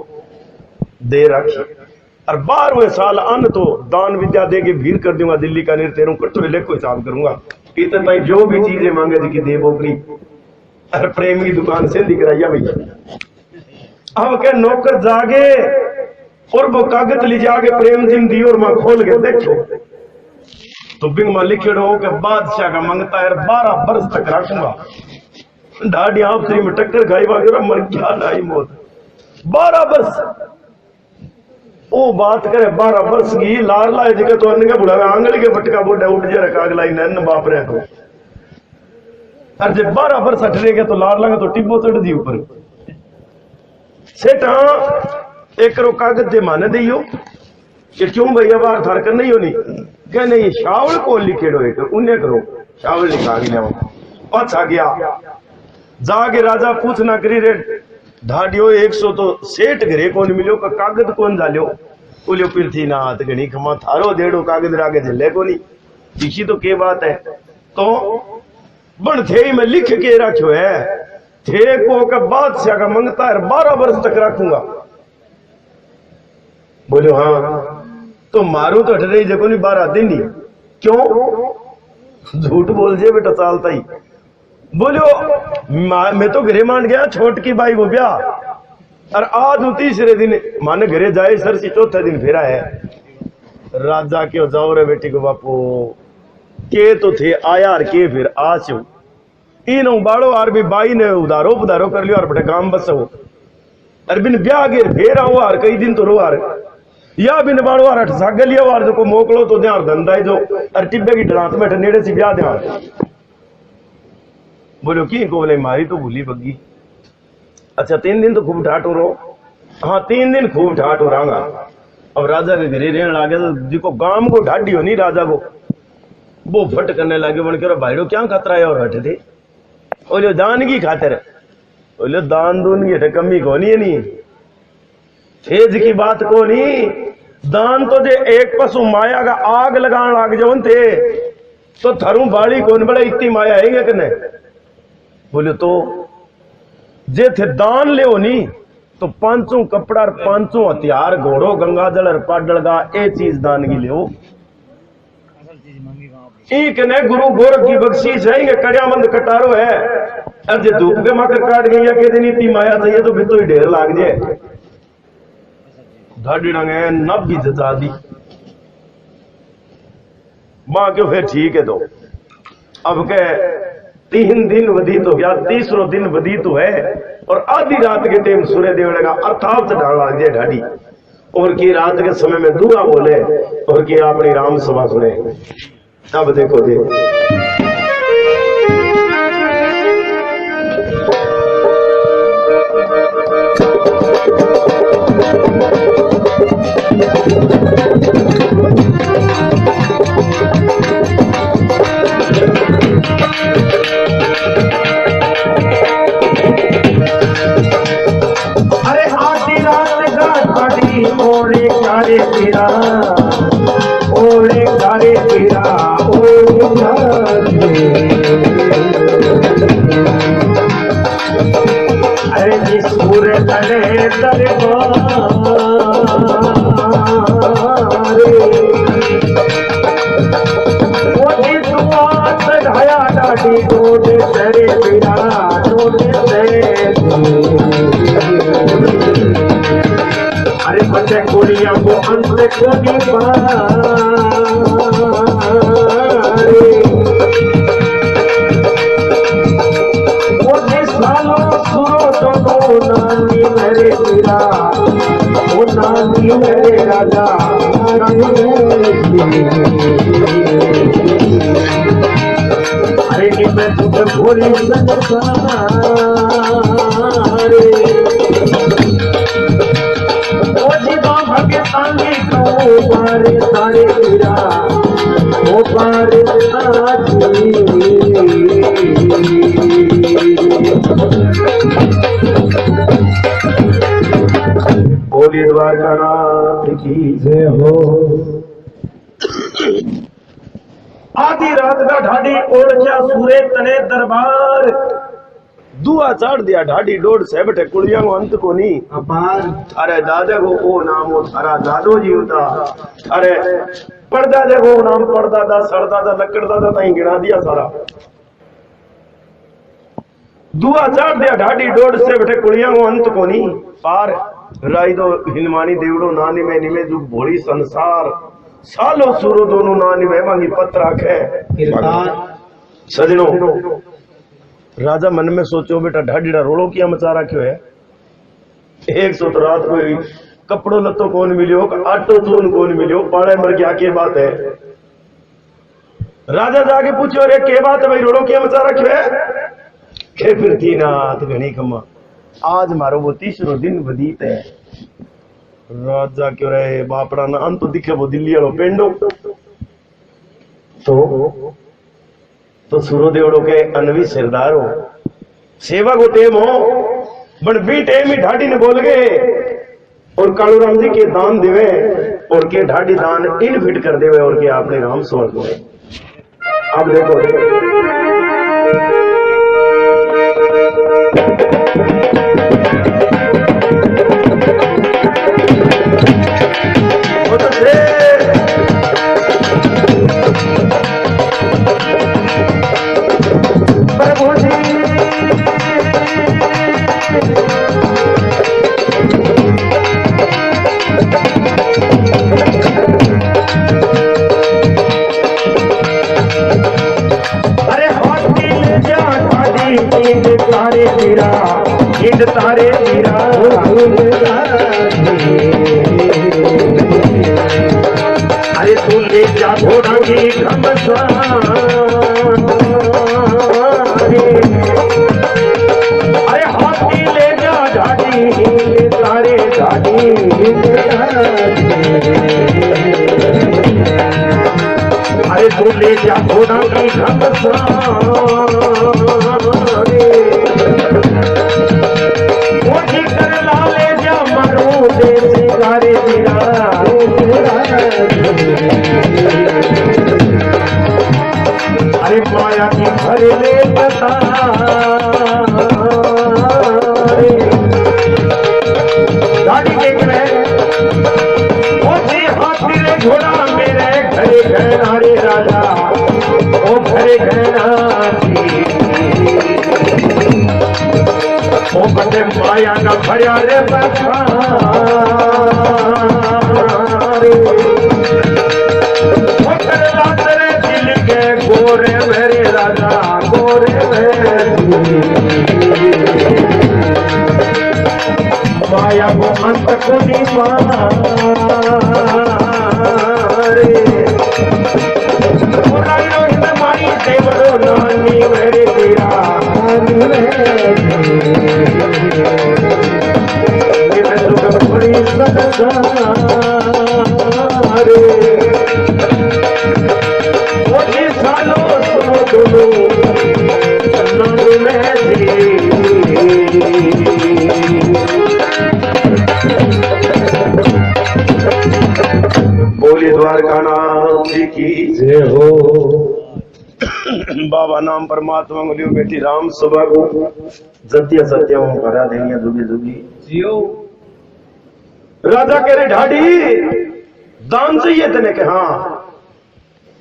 दे रखी, और 12वें साल अन्न तो दान विद्या दे के भीड़ कर दूंगा दिल्ली का निर्तेरू कटोरे लेको हिसाब करूंगा, इतने भाई जो भी चीजें मांगे थी कि दे बोकरी और प्रेम की दुकान से दिखराइया भैया। अब के नौकर जागे और वो कागज ले जाके प्रेम सिंह दी और मैं खोल के देखो तो बिंग में लिखे रहो कि बादशाह का मंगता है 12 वर्ष तक रखूंगा, ढाडी आपसी में टक्कर खाई वगैरह मर गया नहीं मौत 12 वर्ष वो बात करे 12 वर्ष की लार लाए जगह तो अन्य बुढ़ा आंगली के फटका बोडा उठ जाए रखा अगला नैन बाप रहे को, और जब 12 वर्ष हटने तो लार लागे तो टिब्बो चढ़ दी ऊपर सेठ। एक रो कागज दे माने दियो कि क्यों भैया बाहर थार कर नहीं होनी क्या नहीं शावल को लिखेड़ो एक उन्हें करो शावल लिखा गया अच्छा गया जाके राजा पूछना करी रे ढाडियो 100 तो सेठ घरे कौन मिलो का कागज कौन डालियो बोलियो पृथ्वी नाथ गणी खमा थारो देड़ो कागज रागे झले को नहीं इसी तो के बात है तो बन थे में लिख के रखो है थे को का बादशाह का मंगता है 12 वर्ष तक रखूंगा। बोलो हाँ तो मारू तो हट रही जगो नहीं 12 दिन ही क्यों झूठ बोल जे बेटा चालता ही बोलो मैं तो घरे मान गया छोटकी बाई को ब्याह और आज तीसरे दिन माने घरे जाए सर से चौथे दिन फिरा है। राजा क्यों जाओ रे बेटी को बापू के तो थे आया और के फिर आज इन बाड़ो और भी बाई ने उधारो पुधारो कर लियो और बड़े काम बस हो और बिन ब्याह गिर फेर आओ और कई दिन तो रो आर या बिन बाड़ो और सागल लिया और जो को मोकलो तो ध्यान धंधा जो और टिब्बे की डरात में नेड़े से ब्याह ध्यान बोलो की को बोले मारी तो भूली बग्गी। अच्छा 3 दिन तो खूब ठाट हो रो। हाँ 3 दिन खूब ठाट हो रहा। अब राजा के घरे रहने लगे तो जिको गांव को ढाडी हो नहीं राजा को वो फट करने लगे बन के भाईडो क्या खतरा है और हटे थे बोले दान की खातिर बोले दान दून की कमी को नहीं है नहीं फेज की बात को नहीं दान तो जे एक पशु माया का आग लगान लाग जाओ थे तो थरू बाड़ी कौन बड़ा इतनी माया है कने बोले तो जे थे दान ले नहीं तो 5 कपड़ा और 5 हथियार घोड़ो गंगा जल और पाडल का ए चीज दान की ले ने गुरु गोरख की बख्शीश है करियामंद कटारो है। अब जे धूप के मकर काट गई के दिन इतनी माया चाहिए तो फिर तो ही ढेर लाग जाए धाड़ी डंगे नब भी जता दी मां क्यों फिर ठीक है तो अब के 3 दिन व्यतीत हो गया 3रा दिन व्यतीत है और आधी रात के टाइम सूर्य देवड़े का अर्थात ढाल लाग जाए ढाडी और की रात के समय में दुआ बोले और की अपनी राम सभा सुने। अब देखो जी अरे आधी रात गाड़ी ओरे गारे तेरा ओरे गारे तेरा अरे जिसपुर तले दरबारे वो दुआ चढ़ाया डाडी डोड तेरे बिना डोड तेरे अरे बच्चे कुड़िया को अंत कोनी नानी मेरे पीरा ओ नानी मेरे राजा अरे कि मैं तुझे भूली सकता रे ओ जीवा भगे तांगी तो पारे सारे पीरा ओ पारे साजी बोली द्वारका नाथ की जय हो। आधी रात का ढाडी ओढ़ सूरे तने दरबार दुआ चढ़ दिया ढाडी डोड से बटे कुड़िया को अंत को नहीं अपार अरे दादा को ओ नाम हो थारा दादो जी होता अरे पड़दा देखो नाम पड़दा दा सरदादा लकड़दादा ताई गिना दिया सारा दुआ चढ़ दिया ढाडी डोड से बटे कुड़िया को अंत को नहीं पार राई दो हिनमानी देवड़ो नानी में निमे जो भोली संसार सालो सूरो दोनों नानी में मांगी पत्र आखे सजनो राजा मन में सोचो बेटा ढाडीड़ा रोड़ो किया मचा रखियो है 100 रात कोई कपड़ो लत्तो कौन मिलियो आटो चून कौन मिलियो पाड़े मर गया के बात है। राजा जाके पूछो रे के बात है भाई रोड़ो किया मचा रखियो है के फिर थी नाथ घनी कमा आज मारो वो 3रो दिन वदीत है। राजा क्यों रहे बापड़ा ना अंत तो दिखे वो दिल्ली वालों पेंडो तो सुरो देवड़ो के अनवी सिरदार हो सेवा को टेम हो बड़ भी टेम ही ढाडी ने बोल गए और कालूराम जी के दान देवे और के ढाडी दान इन फिट कर देवे और के आपने राम स्वर्ग हुए। अब देखो प्रभु जी अरे हाथी ले जा ढाडी नींद तारे मीरा नींद तारे मीरा अरे तू ले जा घोड़ा की अरे हाथी ले जा ढाडी नींद तारे ढाडी अरे तू ले जा घोड़ा की कोठी कर ला ले जा मरू दे सिंगारे मेरा अरे माया की भर ले बता गाड़ी देख रहे हाथी रे घोड़ा मेरे घरे घना रे राजा ओ घरे घना ओ बटे माया का भरिया रे तेरे दिल के गोरे मेरे राजा गोरे मेरे माया को अंत को नहीं मारी देवरो नानी मेरे तेरा बड़ी सालो सुनो सुनो बोली द्वारका नाम की जय हो। बाबा नाम परमात्मा लियो बेटी राम सुबह को सत्य सत्य भरा देंगे जुगी जुगी जियो। राजा कह रहे ढाडी दान चाहिए तेने के हाँ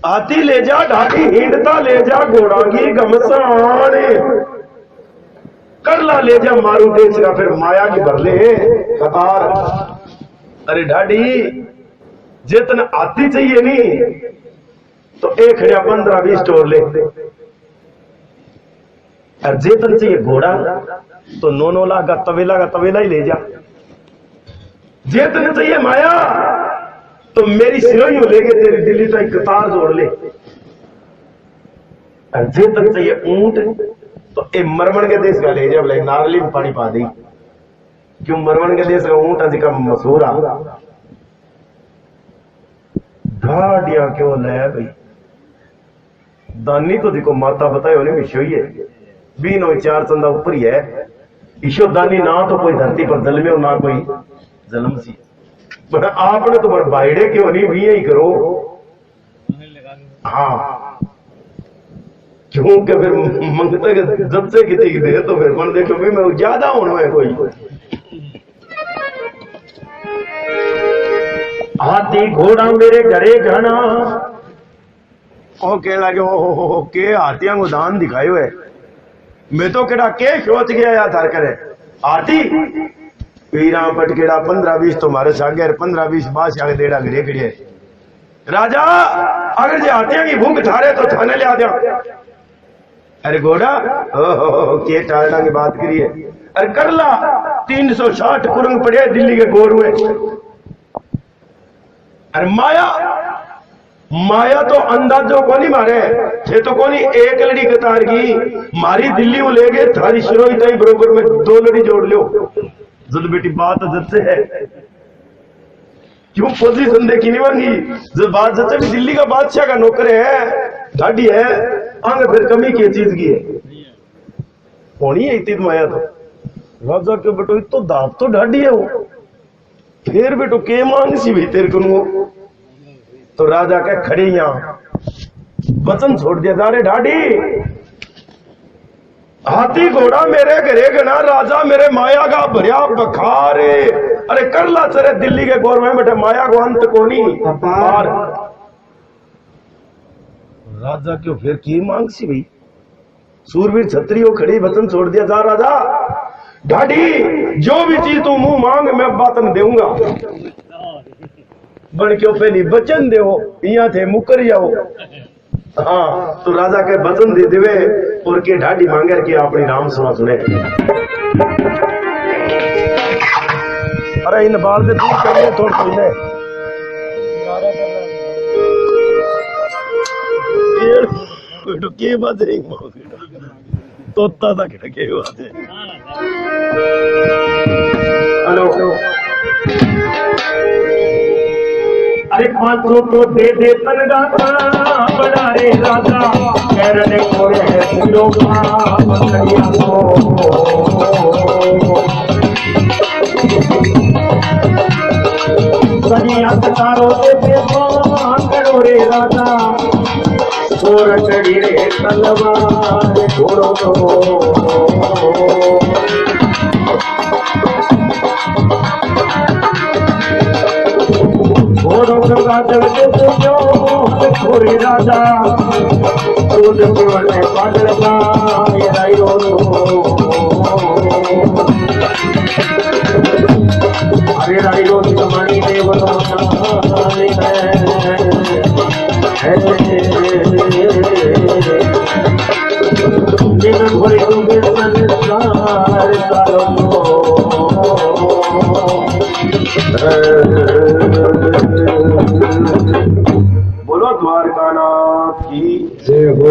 हाथी ले जा ढाडी हिंडता ले जा घोड़ांगी गमसाने करला ले जा मारू देश का फिर माया की भरले कतार। अरे ढाडी जितना हाथी चाहिए नहीं तो 15-20 स्टोर ले और जितना चाहिए घोड़ा तो 9 लाख का तवेला ही ले जा। जितना चाहिए माया तो मेरी सिरोइयों लेके तेरी दिल्ली तक कतार जोड़ ले। और जितना चाहिए ऊंट तो ए मरमन के देश का ले जा बोले नारली में पानी पा दी क्यों मरमन के देश का ऊंट आज का मशहूर आ ढाडिया क्यों लाया भाई दानी तो देखो माता बताए होने विषय ही है 4 चंदा ऊपर ही है ईशो दानी ना तो कोई धरती पर जन्मे हो ना कोई जन्म सी पर आपने तो बड़ बाइडे क्यों नहीं भी यही करो हाँ क्योंकि फिर मंगते जब से कितनी दे तो फिर मन देखो भी मैं ज्यादा होना है कोई हाथी घोड़ा मेरे घरे घना ओ कह लगे ओ के हाथियां को दान दिखायो है मैं तो केड़ा के सोच गया यार थार करे हाथी पीरा पटकेड़ा 15-20 तुम्हारे सागे 15-20 बास आगे देड़ा घरे खड़े राजा अगर जे हाथियां की भूख थारे तो थाने ले आ जा। अरे घोड़ा ओ के टालना की बात करिए अरे कर ला 360 कुरंग पड़े दिल्ली के गोर हुए। अरे माया तो अंदाजों को नहीं मारे ये तो कोनी एक लड़ी कतार की मारी दिल्ली वो ले गए थारी शिरोई तई बरोबर में 2 लड़ी जोड़ लो जब बेटी बात जब से है क्यों पोजीशन देखी नहीं मांगी जब बात सच्चे भी दिल्ली का बादशाह का नौकर है ढाडी है आंग फिर कमी की चीज की है होनी है इतनी माया तो राजा के बेटो तो दाप तो ढाडी है वो फिर बेटो के मांग सी भी तेरे को तो राजा के खड़े यहां वचन छोड़ दिया जा रहे ढाडी हाथी घोड़ा मेरे घरे गना राजा मेरे माया का भरिया बखारे अरे कर ला चरे दिल्ली के गौर में बैठे माया को अंत को नहीं राजा क्यों फिर की मांग सी भाई सूरवीर छत्री हो खड़ी वचन छोड़ दिया जा राजा ढाडी जो भी चीज तू मुंह मांग मैं बातन देऊंगा बन क्यों पहली वचन दे यहाँ थे मुकर जाओ हाँ तो राजा के वचन दे देवे और के ढाडी मांगे कि अपनी राम सभा सुने अरे इन बाल से दूर करिए थोड़ा सुनने के बात है तोता था के बात है हेलो अरे 500 तो दे दे तनगा बड़ा रे राजा कहने को है सिरों का बंदरिया सनिया तारो दे करो रे राजा सोर चढ़ी रे तलवार घोड़ो घोड़े राजा अरे राई रो मणि देव बोलो द्वारकानाथ की जय हो।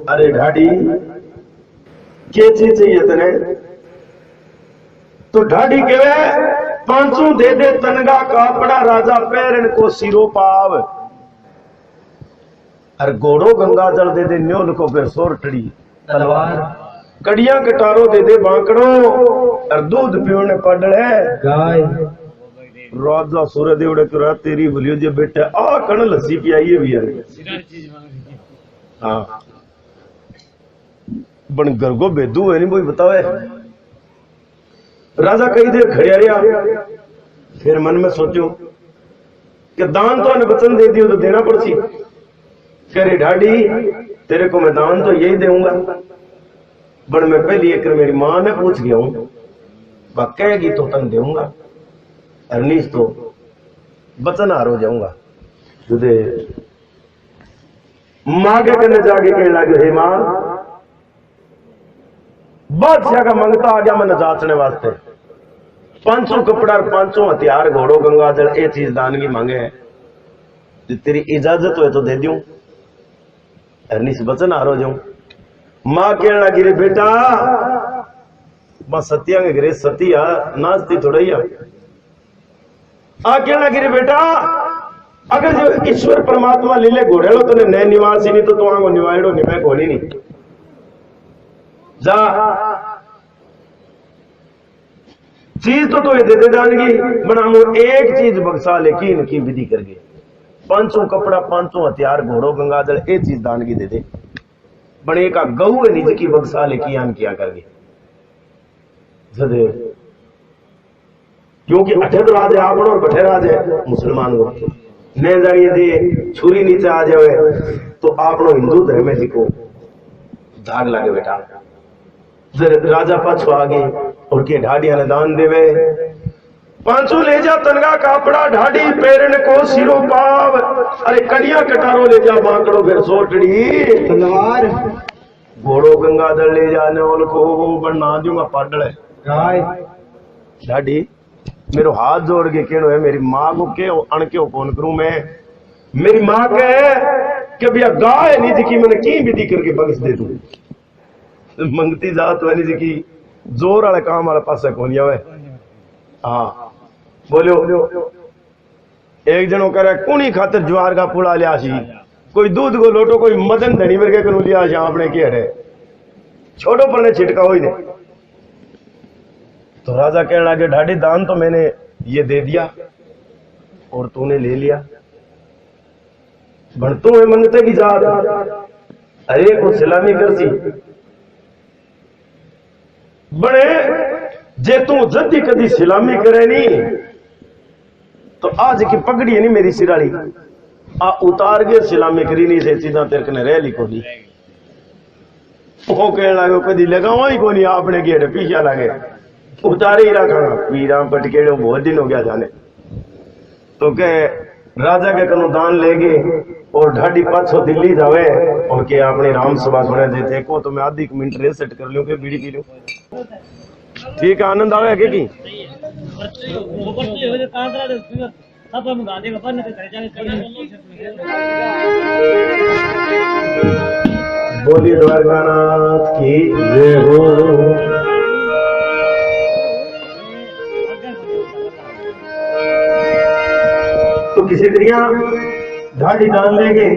अरे ढाडी के चीज चाहिए तने तो ढाडी केवे 500 दे दे तनगा कापड़ा राजा पैरन को सिरो पाव अर घोड़ो गंगा जल दे दे न्योल को फिर सोरठड़ी तलवार कड़िया कटारो दे दे बांकड़ो और दूध पीने पड़े गाय राजा सूर्यदेव ने तेरी बोलियो जे बेटा आ कण लस्सी पियाइए भी है हाँ बन गरगो बेदू है नहीं कोई बतावे राजा कई देर खड़िया रहा फिर मन में सोचो कि दान तो ने वचन दे दियो तो देना पड़सी करे ढाडी तेरे को मैं दान तो यही दूंगा बन मैं पहली एक मेरी मां ने पूछ गया हूं वह कहेगी तो तन दूंगा अरनीस तो बचन हार हो जाऊंगा तुझे मां के कहने जाके कहने लगे हे मां बादशाह का मंगता आ गया मैंने जांचने वास्ते 500 कपड़ा 500 हथियार घोड़ो गंगा जल ये चीज दान की मांगे है तो तेरी इजाजत हो तो दे दूं अरनीस बचन हार हो जाऊं मां कहने लगी रे बेटा बस सत्या के गिरे सतिया नाचती थोड़ी आ कहने लगी रे बेटा अगर जो ईश्वर परमात्मा लीले घोड़ेलो तो नए निवासी नहीं तो तुम निवाड़ो निमे घोड़ी नहीं जा चीज तो ये दे दे जानगी बनामो एक चीज बक्सा लेकिन की विधि करके 500 कपड़ा 500 हथियार घोड़ो गंगाजल एक चीज दान की दे दे बने का गऊ है निज की बक्सा लेकी आन किया करके क्योंकि अठेद राज है आपण और बठे राज है मुसलमान को न जानिए दे छुरी नीचे आ जाए तो आपनो हिंदू धर्म में को दाग लागे बेटा राजा पाछो आगे और के ढाडिया ने दान देवे 500 ले जा तनगा कापड़ा ढाडी पेरन को सिरो पाव अरे कड़िया कटारो ले जा बांकड़ो फिर सोटड़ी तलवार घोड़ो गंगाधर ले जाने वालों को बना दूंगा पाडल गाय ढाडी मेरे हाथ जोड़ के केड़ो है मेरी माँ को के अण के कौन करूं मैं मेरी माँ कहे कि भैया गाय नहीं दिखी मैंने की विधि करके बख्श दे दूं मंगती जात वाली जी की जोर वाले काम वाले पास कौन आवे हाँ बोलो एक जनो करे कुणी खातिर ज्वार का पुड़ा लिया सी कोई दूध को लोटो कोई मदन धनी वर्गे को लिया सी आपने के है छोटो पर ने छिटका हो ही नहीं तो राजा कहने लगे ढाडी दान तो मैंने ये दे दिया और तूने ले लिया बढ़तू है मंगते की जात अरे को सलामी कर सी बड़े जे तू जदी कदी सलामी करे नी तो आज की पगड़ी है नी मेरी सिराड़ी आ उतार के सलामी करी नहीं से चीजा तेरे कने रह ली कोली वो कह लगे कदी लगावा ही कोनी आपने गेट पीछा लगे उतारे ही रखा पीरा पटकेड़े बहुत दिन हो गया जाने तो के राजा के कनु दान लेगे और ढाडी पाछो दिल्ली जावे और के अपने राम सभा सुने देते को तो मैं आधी मिनट रेसेट कर लूं के बीड़ी पी लूं ठीक है आनंद आवे के की बोली द्वारकानाथ की जय हो। तो किसी तरिया ढाडी दान लेंगे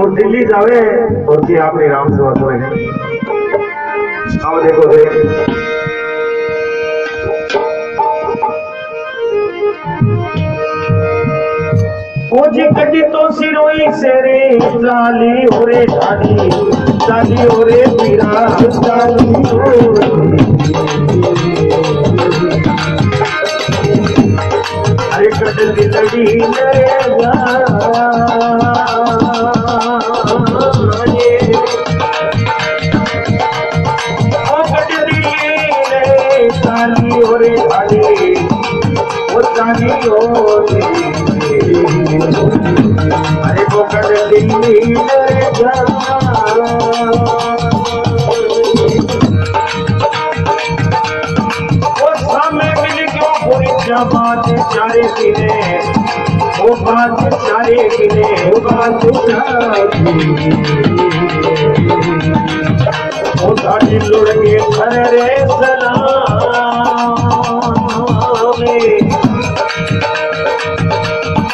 और दिल्ली जावे और के आपने राम सेवा सुने अब देखो दे ओ जी कदी तो सिरोई से रे चाली ओरे ढाडी चाली ओरे पीरा चाली अरे कद दिलड़ी नरे ओ कद दिले चाली ओरे ढाडी ओ चाली ओरे अरे वो कद दिल्ली वो सामने मिल क्यों पूरी बात चारे किने वो बात चारे किने वो बात वो दाढ़ी लुढ़ के खरे सलाम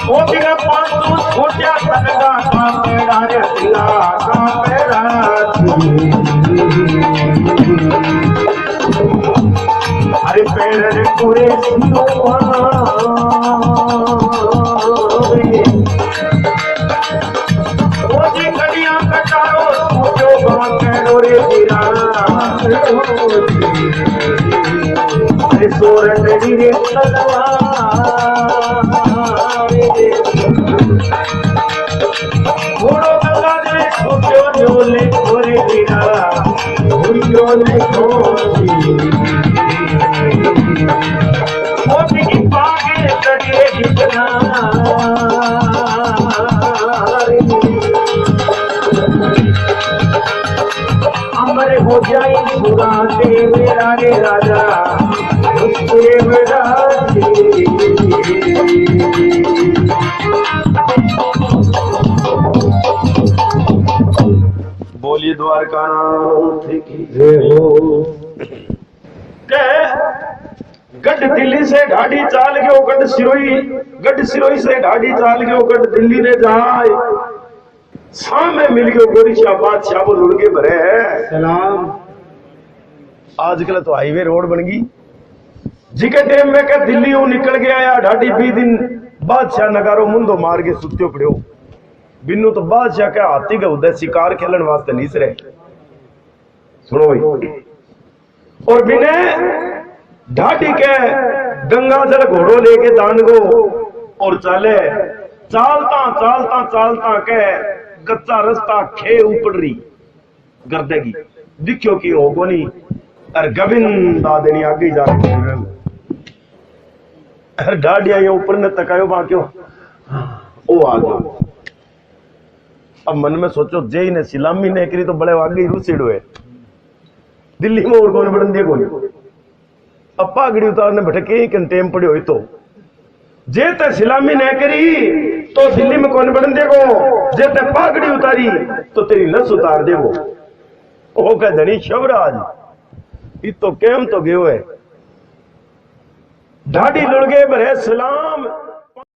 वो बिना पांचू छोटा तनगा का मेरा रे दिला का मेरा अरे पेड़ रे पूरे सिंधुआ वो जी कड़ियां कटारो सोचो बात पेड़ो रे दिला अरे सोरठ रे तलवार घोड़ो गंगा दे छोटो झोले छोरे बिना भूलियो ने छोड़ी मोटी की पागे करिए कितना अमर हो जाए पूरा दे मेरा रे राजा उसके मेरा बोलिए द्वारकानाथ की जय हो। गढ़ दिल्ली से ढाडी चाल गयो गढ़ सिरोई से ढाडी चाल गयो गढ़ दिल्ली ने जाए सामने मिल गयो गोरीशा बादशाह वो लुड़के भरे सलाम आजकल तो हाईवे रोड बन गई जिके टाइम में के दिल्ली निकल गया या ढाडी 20 दिन बादशाह नगारो मुंदो मार के सुत्यो पड़ियो बिन्नू तो बादशाह के हाथी के उदय शिकार खेलन वास्ते नीस रहे सुनो भाई और बिने ढाडी के गंगा जल घोड़ो लेके दान गो और चले चालता के कच्चा रास्ता खे ऊपर रही गर्देगी दिखियो की हो गोनी और गोविंदा देनी आगे जा रही ढाडिया ये ऊपर ने तकायो बाक्यो ओ आ गयो अब मन में सोचो जय ने सिलामी ने करी तो बड़े आगे रूसीडो है दिल्ली में और कौन बढ़न दिए कौन अब पागड़ी उतारने भटके ही टेम पड़े हुई तो जे ते सिलामी ने करी तो दिल्ली में कौन बढ़न देगो जे ते पागड़ी उतारी तो तेरी नस उतार देगो ओ का धनी शबराज ये तो केम तो गयो है ढाडी लुड़गे भरे सलाम